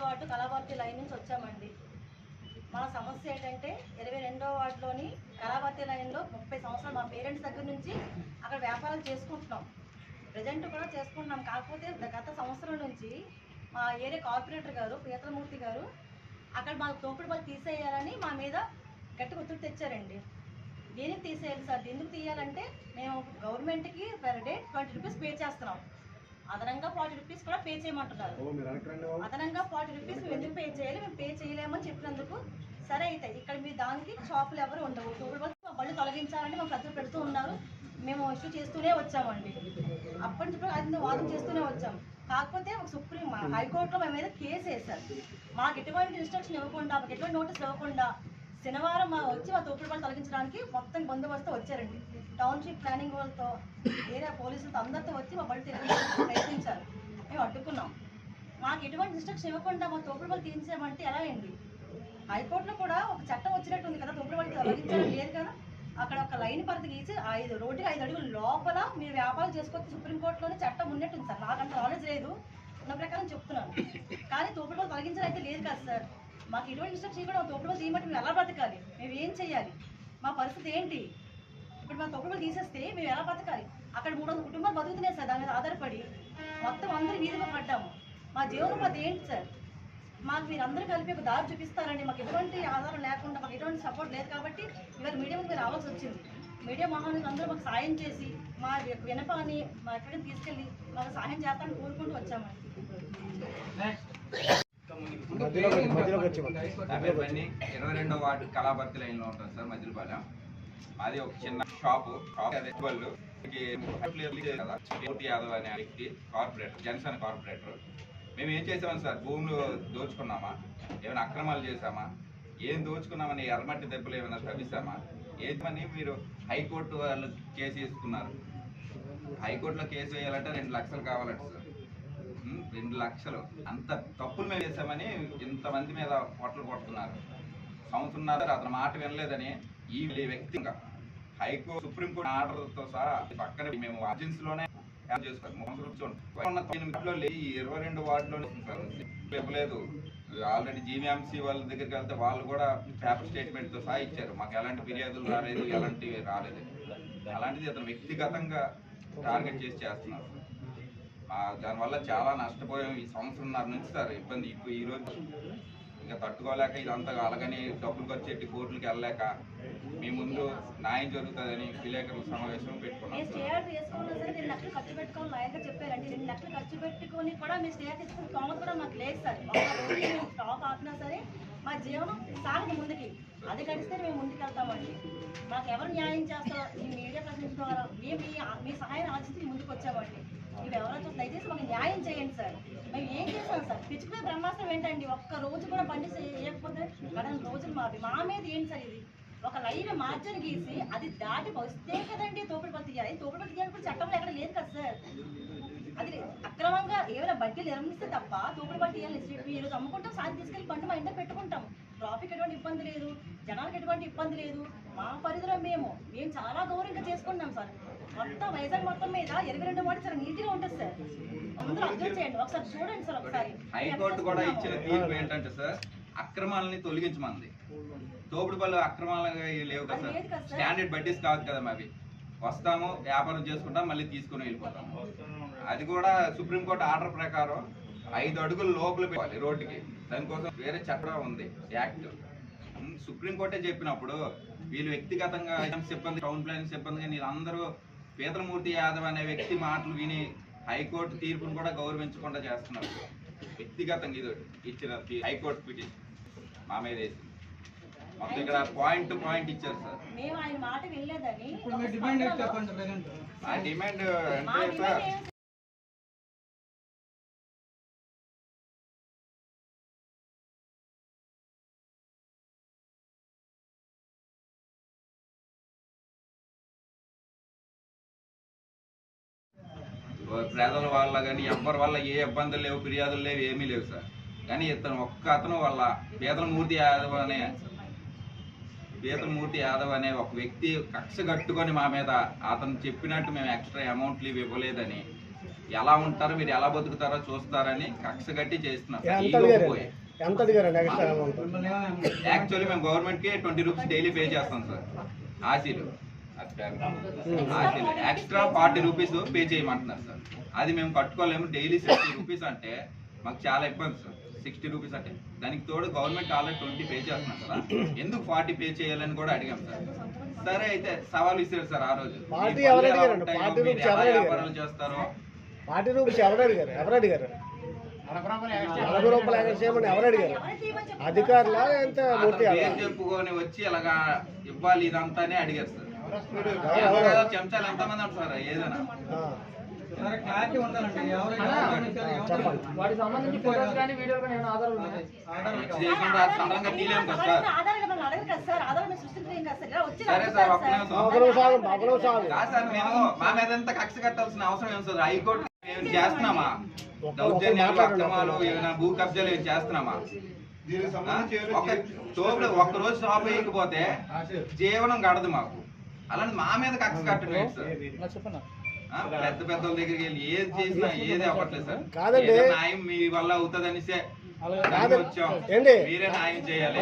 Ward Kalabharathi line నుంచి వచ్చామండి. మన సమస్య ఏంటంటే 22వ వార్డులోని కళాభారతి లైన్లో 30 సంవత్సరాలు మా పేరెంట్స్ దగ్గర నుంచి అక్కడ వ్యాపారాలు చేసుకుంటున్నాం. ప్రజెంట్ కూడా చేసుకుంటున్నాం. కాకపోతే గత సంవత్సరం నుంచి మా ఏరియా కార్పొరేటర్ గారు పీతలమూర్తి గారు అక్కడ మా తోపుడు బళ్ళు తీసేయాలని మా మీద గట్టి ఒత్తిడి తెచ్చారండి. దేనికి తీసేయాలి సార్? ఎందుకు తీయాలంటే మేము గవర్నమెంట్కి పర్ డే 20 రూపీస్ పే చేస్తున్నాం. అదనంగా 40 రూపీస్ కూడా పే చేయమంటున్నారు. అదనంగా 40 రూపీస్ మేము ఎందుకు పే చేయాలి? మేము పే చేయలేమని చెప్పినందుకు సరే అయితే ఇక్కడ మీ దానికి షాపులు ఎవరు ఉండవు, తోపుడు బళ్ళు తొలగించాలని మాకు ఖర్చులు పెడుతూ ఉన్నారు. మేము ఇష్యూ చేస్తూనే వచ్చామండి. అప్పటి నుంచి అది వాదన చేస్తూనే వచ్చాం. కాకపోతే ఒక సుప్రీం హైకోర్టులో మేము మీద కేసు వేశారు. మాకు ఎటువంటి ఇన్స్ట్రక్షన్ ఇవ్వకుండా, మాకు ఎటువంటి నోటీస్ ఇవ్వకుండా శనివారం వచ్చి మా తోపుడు బళ్ళు తొలగించడానికి మొత్తం బందోబస్తు వచ్చారండి. టౌన్షిప్ ప్లానింగ్ వాళ్ళతో ఏరియా పోలీసులతో అందరితో వచ్చి మా బళ్ళు తిరగడానికి ప్రయత్నించారు. మేము అడ్డుకున్నాం. మాకు ఎటువంటి ఇన్స్ట్రక్షన్ ఇవ్వకుండా మా తోపుడు బళ్ళు తీయించామంటే ఎలా అండి? హైకోర్టులో కూడా ఒక చట్టం వచ్చినట్టు ఉంది కదా, తోపుడు బళ్ళు తొలగించాలని లేదు కదా. అక్కడ ఒక లైన్ పరిధి గీసి రోడ్డుకి 5 అడుగుల లోపల మీరు వ్యాపారం చేసుకోవచ్చు సుప్రీంకోర్టులోనే చట్టం ఉన్నట్టుంది సార్. నాకంత నాలెడ్జ్ లేదు, ఉన్న ప్రకారం చెప్తున్నాను. కానీ తోపుడు బళ్ళు తొలగించాలైతే లేదు కదా సార్. మాకు ఎటువంటి ఇన్స్ట్రక్షన్ కూడా తోపుడు బళ్ళు తీయమంటే మేము ఎలా బ్రతకాలి? మేము ఏం చేయాలి? మా పరిస్థితి ఏంటి? ఇప్పుడు మా తోపుడు బళ్ళు తీసేస్తే మేము ఎలా బ్రతకాలి? అక్కడ 300 కుటుంబాలు బతుకుతున్నాయి సార్. దాని మీద ఆధారపడి మొత్తం అందరూ వీధిలో పడ్డాము. మా జీవనోపాధి ఏంటి సార్? మాకు మీరు అందరూ కలిపి ఒక దారి చూపిస్తారండి. మాకు ఎటువంటి ఆధారం లేకుండా, మాకు ఎటువంటి సపోర్ట్ లేదు కాబట్టి ఇవాళ మీడియా ముందుకు రావాల్సి వచ్చింది. మీడియా మహానులు అందరూ మాకు సాయం చేసి మా వినపాన్ని మా ఎక్కడికి తీసుకెళ్ళి మాకు సహాయం చేస్తామని కోరుకుంటూ వచ్చామండి. 22వ వార్డు కళాభర్తి లైన్లో ఉంటుంది సార్, మధ్యలపాలెం. అది ఒక చిన్న షాపు. వాళ్ళు మూర్తి యాదవ్ అనే వ్యక్తి కార్పొరేటర్, జనసేన కార్పొరేటర్. మేము ఏం చేసామని సార్? భూములు దోచుకున్నామా? ఏమైనా అక్రమాలు చేశామా? ఏం దోచుకున్నామని ఎర్రమట్టి దెబ్బలు ఏమైనా తవ్విస్తామా? ఏమని మీరు హైకోర్టు వాళ్ళు కేసు వేసుకున్నారు. హైకోర్టులో కేసు వేయాలంటే 2 లక్షలు కావాలంట సార్. 2 లక్షలు. అంత తప్పులు మేము చేసామని ఇంతమంది మీద పొట్టలు కొడుతున్నారు. సంవత్సరంన్నర అతని మాట వినలేదని ఈ వ్యక్తిగా హైకోర్టు సుప్రీంకోర్టు ఆర్డర్తో సహా పక్కన మేము అర్జెన్సీలోనే చేసుకోవాలి. 22 వార్డులో ఇవ్వలేదు. ఆల్రెడీ జీవీఎంసీ వాళ్ళ దగ్గరికి వెళ్తే వాళ్ళు కూడా పేపర్ స్టేట్మెంట్తో సహా ఇచ్చారు. మాకు ఎలాంటి ఫిర్యాదులు రాలేదు, ఎలాంటివి రాలేదు. అలాంటిది అతను వ్యక్తిగతంగా టార్గెట్ చేసి చేస్తున్నారు. దానివల్ల చాలా నష్టపోయాం. ఈ సంవత్సరంన్నర నుంచి సార్ ఇబ్బంది. ఈరోజు ఇంకా తట్టుకోలేక ఇదంతా అలాగని డబ్బులు ఖర్చు కోర్టులకు వెళ్ళలేక మీ ముందు న్యాయం జరుగుతుందని విలేకరుల సమావేశం పెట్టుకున్నాం. 2 లక్షలు ఖర్చు పెట్టుకోవాలి లాయర్గా చెప్పారండి. 2 లక్షలు ఖర్చు పెట్టుకొని కూడా మీ స్టే తీసుకుని స్తోమత కూడా మాకు లేదు సార్. స్టాక్ ఆపినా సరే మా జీవనం సాగదు ముందుకి. అది గడిస్తే మేము ముందుకు వెళ్తామండి. మాకు ఎవరు న్యాయం చేస్తారో ఈ మీడియా ప్రతినిధి ద్వారా మేము మీ సహాయం ఆశించి ముందుకు వచ్చామండి. ఇవి ఎవరో దయచేసి మాకు న్యాయం చేయండి సార్. మేము ఏం చేస్తాం సార్? పిచ్చుకునే బ్రహ్మాస్త్రం ఏంటండి? ఒక్క రోజు కూడా బండి చేయకపోతే 2 రోజులు మా మీద ఏంటి సార్? ఇది ఒక లైన్ మార్జిన్ గీసి అది దాటి వస్తే కదండి తోపుడు బళ్ళు తీయాలి. తోపుడు బళ్ళు తీయాలి కూడా చట్టంలో ఎక్కడ లేదు కదా సార్. అది అక్రమంగా ఏమైనా బడ్డీలు నిర్మిస్తే తప్ప తోపుడు బళ్ళు తీయాలి. ఈరోజు అమ్ముకుంటాం, సాయం తీసుకెళ్ళి పంట మా ఇంట్లో పెట్టుకుంటాం. ట్రాఫిక్ ఎటువంటి ఇబ్బంది లేదు, జనాలకు ఎటువంటి ఇబ్బంది లేదు. మా పరిధిలో మేము చాలా గౌరవంగా చేసుకుంటున్నాం సార్. మొత్తం వైజాగ్ మొత్తం మీద 22 వార్డు చాలా నీట్గా ఉంటుంది సార్. అందరూ అబ్జర్వ్ చేయండి, ఒకసారి చూడండి సార్. ఒకసారి హైకోర్టు కూడా ఇచ్చిన తీర్పు ఏంటంటే సార్, అక్రమాలని తొలగించమంది. తోపుడు బళ్ళు అక్రమాలుగా లేవు కదా సార్. స్టాండర్డ్ బడ్డీస్ కాదు కదా అవి. వస్తాము, వ్యాపారం చేసుకుంటాం, మళ్ళీ తీసుకుని వెళ్ళిపోతాము. అది కూడా సుప్రీంకోర్టు ఆర్డర్ ప్రకారం 5 అడుగుల లోపల పెట్టాలి రోడ్డుకి. దానికోసం వేరే చట్టం ఉంది, యాక్ట్. సుప్రీంకోర్టే చెప్పినప్పుడు వీళ్ళు వ్యక్తిగతంగా సిబ్బంది, టౌన్ ప్లానింగ్ సిబ్బందిగా వీళ్ళందరూ పీతలమూర్తి యాదవ్ అనే వ్యక్తి మాటలు విని హైకోర్టు తీర్పును కూడా గౌరవించకుండా చేస్తున్నారు. వ్యక్తిగతంగా ఇది ఇచ్చిన హైకోర్టు పిటిషన్ మా మీద వేసింది. మొత్తం ఇక్కడ పాయింట్ టు పాయింట్ ఇచ్చారు సార్. మా డిమాండ్ అంటే సార్, పేదల వల్ల కానీ ఎవరి వల్ల ఏ ఇబ్బందులు లేవు, ఫిర్యాదులు లేవు, ఏమీ లేవు సార్. కానీ అతను వల్ల పీతలమూర్తి యాదవ్ అనే ఒక వ్యక్తి కక్ష కట్టుకొని మా మీద అతను చెప్పినట్టు మేము ఎక్స్ట్రా అమౌంట్లు ఇవ్వలేదని ఎలా ఉంటారో మీరు ఎలా బతుకుతారో చూస్తారని కక్ష కట్టి చేస్తున్నారు సార్. ఈ ఎంత లోపు అడిగారు పోయి. ఎంత అడిగారండి ఎక్స్ట్రా అమౌంట్? యాక్చువల్లీ మేము గవర్నమెంట్ కి 20 రూపీస్ డైలీ పే చేస్తాం సార్. ఆశీలు ఎక్స్ట్రా 40 రూపీస్ పే చేయమంటున్నారు సార్. అది మేము కట్టుకోలేము. డైలీ 60 రూపీస్ అంటే మాకు చాలా ఇబ్బంది సార్. 60 రూపీస్ అంటే దానికి తోడు గవర్నమెంట్ ఆల్రెడీ 20 పే చేస్తున్నాం కదా, ఎందుకు 40 పే చేయాలని కూడా అడిగాం సార్. సరే అయితే సవాల్ ఇస్తారు సార్ ఆ రోజు. 40 ఎవరు అడిగారండి? 40 రూపీస్ ఎవరు అడిగారు? వ్యాపారాలు చేస్తారో 40 రూపీస్ ఎవరు అడిగారు? ఎవరు అడిగారు? 40 రూపాయలు ఎక్కడ చేయమని ఎవరు అడిగారు? అధికారులా ఎంత మూర్తి పేరు చెప్పుకొని వచ్చి ఇలాగా ఇవ్వాలి ఇదంతానే అడిగారు సార్. చెంచాలు ఎంతమంది ఉంటారు సార్ ఏదైనా వాటికి సంబంధించి ఫోటోస్ కానీ వీడియోలు కానీ ఏమైనా ఆధారాలు ఉన్నాయి? సడన్ గా తీలేము కదా సార్. సరే సార్ ఒక్క నిమిషం. కాదు సార్ మేము మా మీద ఎంత కక్ష కట్టాల్సిన అవసరం ఏం సార్? హైకోర్టు మేము చేస్తున్నామా? దౌర్జన్యాలు అక్రమాలు ఏమైనా భూ కబ్జాలు ఏమైనా చేస్తున్నామా? ఒక తోపుడు ఒక్కరోజు షాప్ వేయకపోతే జీవనం గడదు మాకు. అలాంటి మా మీద కక్ష కట్టడం ఏంటి సార్? పెద్ద పెద్దల దగ్గరికి వెళ్ళి ఏది చేసినా ఏది అవ్వట్లేదు సార్. కాదండి, న్యాయం మీ వల్ల అవుతుంది అనేసే వచ్చాం. ఏంటి మీరే న్యాయం చేయాలి.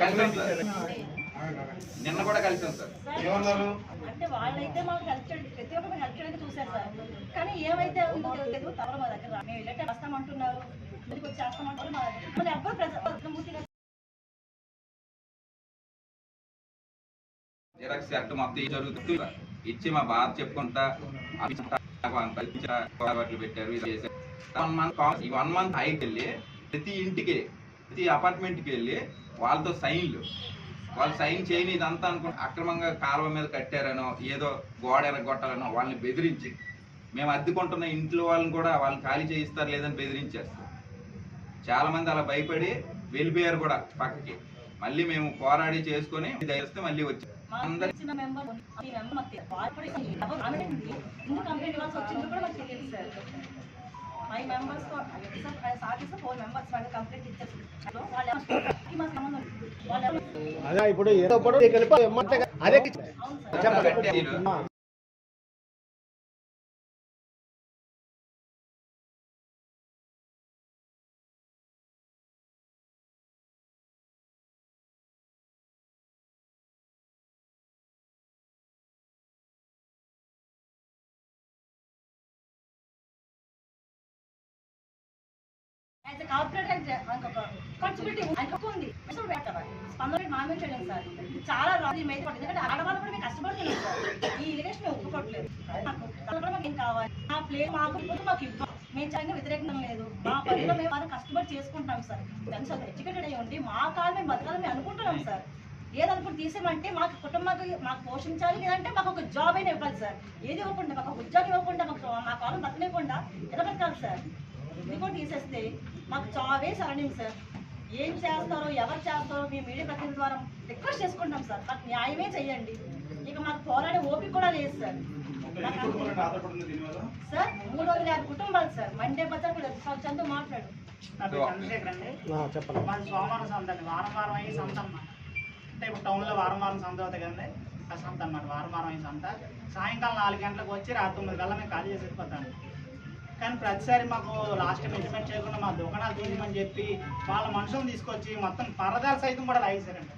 కలిసాం సార్, నిన్న కూడా కలిసాం సార్. అంటే వాళ్ళైతే మాకు హెల్ప్ చేయడానికి ప్రతి ఒక్కరు హెల్ప్ చేయడానికి చూశారు సార్. కానీ ఏమైతే ఉందో తెలియదు. తవర మా దగ్గర మేము వెళ్ళట్టే వస్తామంటున్నారు, ముందుకు వచ్చి చేస్తామంటున్నారు. మా దగ్గర మళ్ళీ ఎవ్వరు ప్రజలు జిరాక్స్ సెట్ మొత్తం జరుగుతుంది సార్. ఇచ్చి మా బాధ చెప్పుకుంటా పెట్టారు ఇది చేశారు. 1 మంత్ హైకి వెళ్ళి ప్రతి ఇంటికి ప్రతి అపార్ట్మెంట్కి వెళ్ళి వాళ్ళతో సైన్లు వాళ్ళు సైన్ చేయని ఇదంతా అనుకుంటే అక్రమంగా కాలువ మీద కట్టారనో ఏదో గోడ ఎరగొట్టాలనో వాళ్ళని బెదిరించి మేము అద్దెకుంటున్న ఇంట్లో వాళ్ళని కూడా వాళ్ళని ఖాళీ చేయిస్తారు లేదని బెదిరించేస్తారు. చాలా మంది అలా భయపడి వెళ్ళిపోయారు కూడా పక్కకి. మళ్ళీ మేము పోరాడి చేసుకొని చేస్తే మళ్ళీ వచ్చాం. అదే ఇప్పుడు ఏదో అదే చెప్పండి. చాలా రాజు ఎందుకంటే ఆడవాళ్ళు కూడా మేము కష్టపడుతున్నాం సార్. ఈ ఇరిగేషన్ మేము ఒప్పుకోవట్లేదు. మాకు ఏం కావాలి? మా ప్లేస్ మాకు మాకు ఇవ్వాలి. మేము చాలా వ్యతిరేకంగా లేదు. మా పనిలో మేము వాళ్ళు కష్టపడి చేసుకుంటాం సార్. దాన్ని ఎడ్యుకేటెడ్ అయ్యి ఉండి మా కాలు మేము బతకాలని మేము అనుకుంటున్నాం సార్. ఏదనుకుంటే తీసేమంటే మాకు కుటుంబానికి మాకు పోషించాలి, లేదంటే మాకు ఒక జాబ్ అయినా ఇవ్వాలి సార్. ఏది ఇవ్వకుండా మాకు ఒక ఉద్యోగం ఇవ్వకుండా మాకు మా కాలం బతకలేకుండా ఎలా బతకాలి సార్? ఇది కూడా తీసేస్తే మాకు చావే సరణ్యం సార్. ఏం చేస్తారో ఎవరు చేస్తారో మీ మీడియా ప్రతినిధి ద్వారా రిక్వెస్ట్ చేసుకుంటాం సార్. మాకు న్యాయమే చెయ్యండి. ఇక మాకు పోరాడే ఓపిక కూడా లేదు సార్. సార్ 350 కుటుంబాలు సార్. మండే బజార్ చందు మాట్లాడు. చంద్రశేఖర్ అండి, మాది సోమవారం సంత అండి. వారం వారం అయ్యి సంత అన్నమాట. అంటే ఇప్పుడు టౌన్లో వారం వారం సంత అవుతాయి కదండి, ఆ సంత అన్నమాట. వారం వారం అయ్యి సంత సాయంకాలం 4 గంటలకు వచ్చి రాత్రి 9 గంటల మేము ఖాళీ చేసి వెళ్ళిపోతాను. కానీ ప్రతిసారి మాకు లాస్ట్ టైం ఇంటిమేట్ చేయకుండా మా దుకాణాలు తీయమని చెప్పి వాళ్ళ మనుషులను తీసుకొచ్చి మొత్తం పరదాలు సైతం కూడా లాగేశారండి.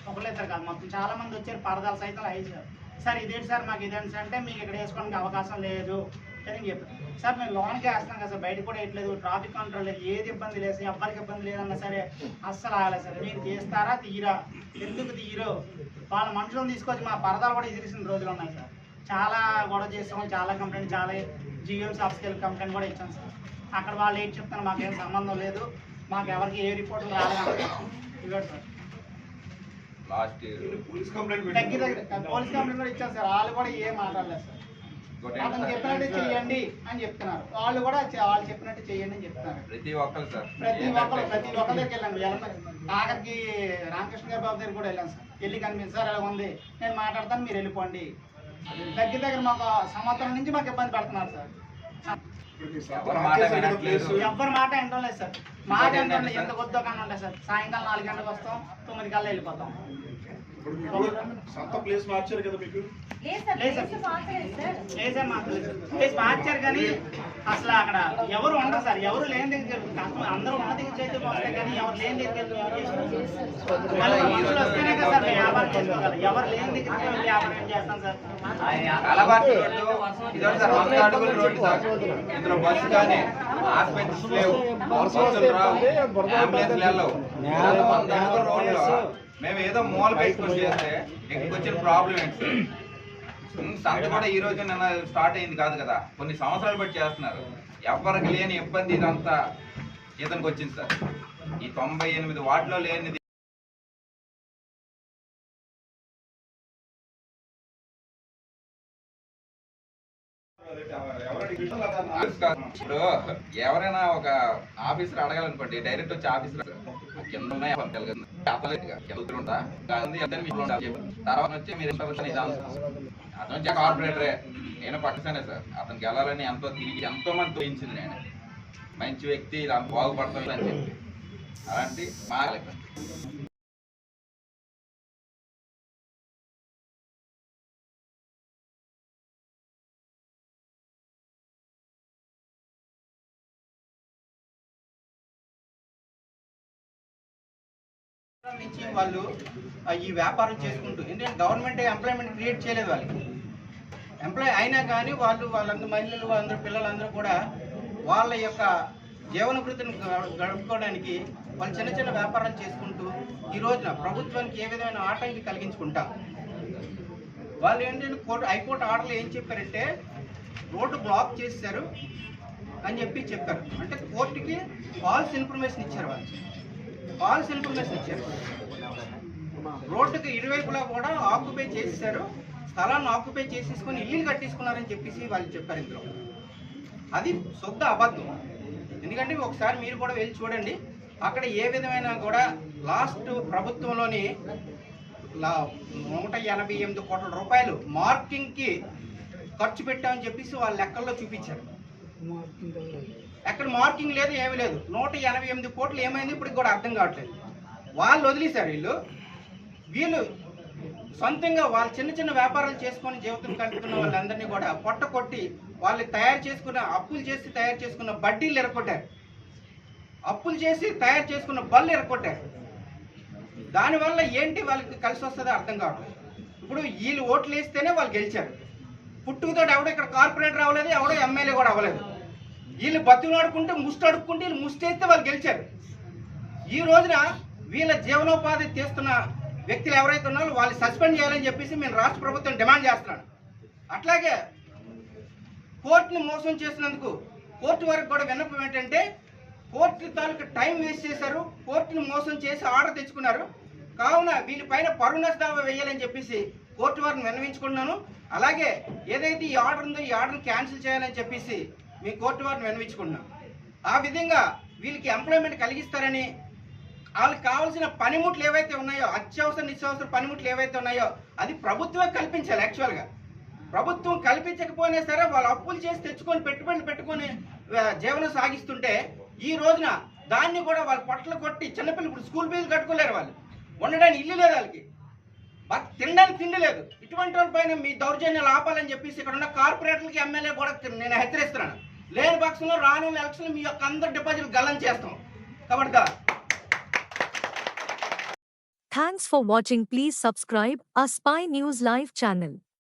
ఒకళ్ళిద్దరు కాదు, మొత్తం చాలా మంది వచ్చారు, పరదాలు సైతం లాగేశారు. సార్ ఇదేంటి సార్ మాకు ఇదేంటి అంటే మీకు ఇక్కడ వేసుకోవడానికి అవకాశం లేదు అని చెప్పారు. సార్ మేము లోన్కే వేస్తాం కదా సార్, బయట కూడా వేయట్లేదు, ట్రాఫిక్ కంట్రోల్ లేదు, ఏది ఇబ్బంది లేదు, ఎవ్వరికి ఇబ్బంది లేదన్నా సరే అస్సలు ఆగలేదు సార్. మీరు తీస్తారా తీయరా, ఎందుకు తీయరు? వాళ్ళ మనుషులను తీసుకొచ్చి మా పరదాలు కూడా ఎదిరిసిన రోజులు ఉన్నాయి సార్. చాలా గొడవ చేస్తాం, చాలా కంప్లైంట్, చాలా జిఎం ఆఫీస్కి వెళ్ళి కంప్లైంట్ కూడా ఇచ్చాం సార్. అక్కడ వాళ్ళు ఏంటి చెప్తాను, మాకేం సంబంధం లేదు, మాకు ఎవరికి ఏ రిపోర్ట్లు రాలేదు ఇవ్వడు సార్. పోలీస్ కంప్లైంట్ కూడా ఇచ్చారు సార్. వాళ్ళు కూడా ఏం మాట్లాడలేదు సార్. అతను చెప్పినట్టు చెయ్యండి అని చెప్తున్నారు, వాళ్ళు కూడా వాళ్ళు చెప్పినట్టు చెయ్యండి అని చెప్తున్నారు. ప్రతి ఒక్కరు దగ్గరికి వెళ్ళాను. ఆఖరికి రామకృష్ణ గారి బాబు దగ్గర కూడా వెళ్ళాను సార్. వెళ్ళి కనిపించి సార్ ఎలా ఉంది, నేను మాట్లాడతాను, మీరు వెళ్ళిపోండి. దగ్గర మాకు సంవత్సరం నుంచి మాకు ఇబ్బంది పెడుతున్నారు సార్. ఎవ్వరి మాట ఎంతో లేదు సార్. మాట ఎంతో ఎంత కొద్దో కన్నా ఉంటాయి సార్. సాయంకాలం 4 గంటలకు వస్తాం, 9 కల్లా వెళ్ళిపోతాం. ఇప్పుడు మీకు సొంత ప్లేస్ మార్చారు కదా మీకు. లేదు సార్, లేదు సార్. ప్లేస్ మార్చలేదు సార్. లేదమ్మా మార్చారు కానీ అసలు అక్కడ ఎవరు ఉండరు సార్. ఎవరు లేని దగ్గర అందరూ ఉన్న దగ్గర చేస్తే వస్తాయి కానీ ఎవరు లేని దగ్గర మనుషులు వస్తేనే కదా సార్ మేము వ్యాపారం చేసుకోగలం. ఎవరు లేని దగ్గరికి వెళ్ళి వ్యాపారం ఏం చేస్తాం సార్? కలబాటి రోడ్డు ఇదో సార్ 100 అడుగుల రోడ్డు సార్. ఇందులో బస్సు కానీ హాస్పిటల్స్ లేవు, బస్సులు రావు, అంబులెన్స్లు వెళ్ళవు. 100 అడుగుల రోడ్లో మేము ఏదో మూల పెట్టుకొని చేస్తే ఇక్కడికి వచ్చిన ప్రాబ్లం ఏంటి సార్? సంత కూడా ఈ రోజు నిన్న స్టార్ట్ అయింది కాదు కదా, కొన్ని సంవత్సరాలు బట్టి చేస్తున్నారు. ఎవరికి లేని ఇబ్బంది ఇదంతా ఇతనికి వచ్చింది సార్. ఈ 98 వార్డులో లేనిది ఇప్పుడు ఎవరైనా ఒక ఆఫీసర్ అడగాలనుకోండి, డైరెక్ట్ వచ్చి ఆఫీసర్ కింద ఉన్నాయి తర్వాత వచ్చి మీరు అతను వచ్చి కార్పొరేటరే, నేను పక్కనే సార్. అతనికి వెళ్ళాలని ఎంతో తిరిగి ఎంతో మంది తోయించింది. నేను మంచి వ్యక్తి, దాన్ని బాగుపడతాను అని చెప్పి అలాంటి మా నుంచి వాళ్ళు ఈ వ్యాపారం చేసుకుంటూ, ఎందుకంటే గవర్నమెంట్ ఎంప్లాయ్మెంట్ క్రియేట్ చేయలేదు వాళ్ళకి. ఎంప్లాయ్ అయినా కానీ వాళ్ళందరూ మహిళలు, అందరూ పిల్లలందరూ కూడా వాళ్ళ యొక్క జీవన వృత్తిని గడుపుకోవడానికి వాళ్ళు చిన్న చిన్న వ్యాపారాలు చేసుకుంటూ ఈ రోజున ప్రభుత్వానికి ఏ విధమైన ఆటంకి కలిగించుకుంటా వాళ్ళు ఏంటంటే హైకోర్టు ఆర్డర్లు ఏం చెప్పారంటే రోడ్డు బ్లాక్ చేశారు అని చెప్పారు. అంటే కోర్టుకి ఫాల్స్ ఇన్ఫర్మేషన్ ఇచ్చారు. వాళ్ళు ఫాల్స్ ఇన్ఫర్మేషన్ ఇచ్చారు. రోడ్డుకి ఇరువైపులా కూడా ఆక్యుపై చేసేసారు, స్థలాన్ని ఆక్యుపై చేసేసుకొని ఇల్లు కట్టేసుకున్నారని చెప్పేసి వాళ్ళు చెప్పారు. ఇందులో అది శుద్ధ అబద్ధం. ఎందుకంటే ఒకసారి మీరు కూడా వెళ్ళి చూడండి, అక్కడ ఏ విధమైన కూడా లాస్ట్ ప్రభుత్వంలోని 188 కోట్ల రూపాయలు మార్కింగ్కి ఖర్చు పెట్టామని చెప్పేసి వాళ్ళ లెక్కల్లో చూపించారు. ఎక్కడ మార్కింగ్ లేదు, ఏమీ లేదు. 188 కోట్లు ఏమైంది ఇప్పుడు కూడా అర్థం కావట్లేదు. వాళ్ళు వదిలేశారు. వీళ్ళు సొంతంగా వాళ్ళు చిన్న చిన్న వ్యాపారాలు చేసుకొని జీవితం కలుపుతున్న వాళ్ళందరినీ కూడా పొట్ట కొట్టి వాళ్ళు అప్పులు చేసి తయారు చేసుకున్న బడ్డీలు ఎరగొట్టారు, అప్పులు చేసి తయారు చేసుకున్న బళ్ళు ఎరగొట్టారు. దానివల్ల ఏంటి వాళ్ళకి కలిసి వస్తుందో అర్థం కావట్లేదు. ఇప్పుడు వీళ్ళు ఓట్లు వేస్తేనే వాళ్ళు గెలిచారు. పుట్టుకతో ఎవడో ఇక్కడ కార్పొరేటర్ అవ్వలేదు, ఎవడో ఎమ్మెల్యే కూడా అవ్వలేదు. వీళ్ళు బతులు ఆడుకుంటే ముష్టి అడుక్కుంటే వీళ్ళు ముష్టి వేస్తే వాళ్ళు గెలిచారు. ఈ రోజున వీళ్ళ జీవనోపాధి తీస్తున్న వ్యక్తులు ఎవరైతే ఉన్నారో వాళ్ళు సస్పెండ్ చేయాలని చెప్పేసి మేము రాష్ట్ర ప్రభుత్వం డిమాండ్ చేస్తున్నాను. అట్లాగే కోర్టుని మోసం చేసినందుకు కోర్టు వరకు కూడా విన్నపం ఏంటంటే, కోర్టు తాలూకు టైం వేస్ట్ చేశారు, కోర్టుని మోసం చేసి ఆర్డర్ తెచ్చుకున్నారు. కావున వీళ్ళపైన పరువు నష్ట దావా వేయాలని చెప్పేసి కోర్టు వారిని విన్నవించుకున్నాను. అలాగే ఏదైతే ఈ ఆర్డర్ ఉందో ఈ ఆర్డర్ని క్యాన్సిల్ చేయాలని చెప్పేసి మీ కోర్టు వారిని విన్నవించుకున్నాం. ఆ విధంగా వీళ్ళకి ఎంప్లాయ్మెంట్ కలిగిస్తారని, వాళ్ళకి కావాల్సిన పనిముట్లు ఏవైతే ఉన్నాయో, అత్యవసర నిత్యావసర పనిముట్లు ఏవైతే ఉన్నాయో అది ప్రభుత్వమే కల్పించాలి. యాక్చువల్గా ప్రభుత్వం కల్పించకపోయినా సరే వాళ్ళు అప్పులు చేసి తెచ్చుకొని పెట్టుబడులు పెట్టుకొని జీవనం సాగిస్తుంటే ఈ రోజున దాన్ని కూడా వాళ్ళ పొట్టలు కొట్టి చిన్నపిల్లలు ఇప్పుడు స్కూల్ ఫీజులు కట్టుకోలేరు, వాళ్ళు ఉండడానికి ఇల్లు లేదు, వాళ్ళకి తినడానికి తిండి లేదు. ఇటువంటి వాళ్ళపైన మీ దౌర్జన్యాలు ఆపాలని చెప్పేసి ఇక్కడ ఉన్న కార్పొరేటర్లకి ఎమ్మెల్యే కూడా నేను హెచ్చరిస్తున్నాను. లేని పక్షంలో రానున్న ఎలక్షన్లు మీ యొక్క అందరు డిపాజిట్లు గల్లం చేస్తాం కాబట్టి. Thanks for watching. Please subscribe our Spy News Live channel.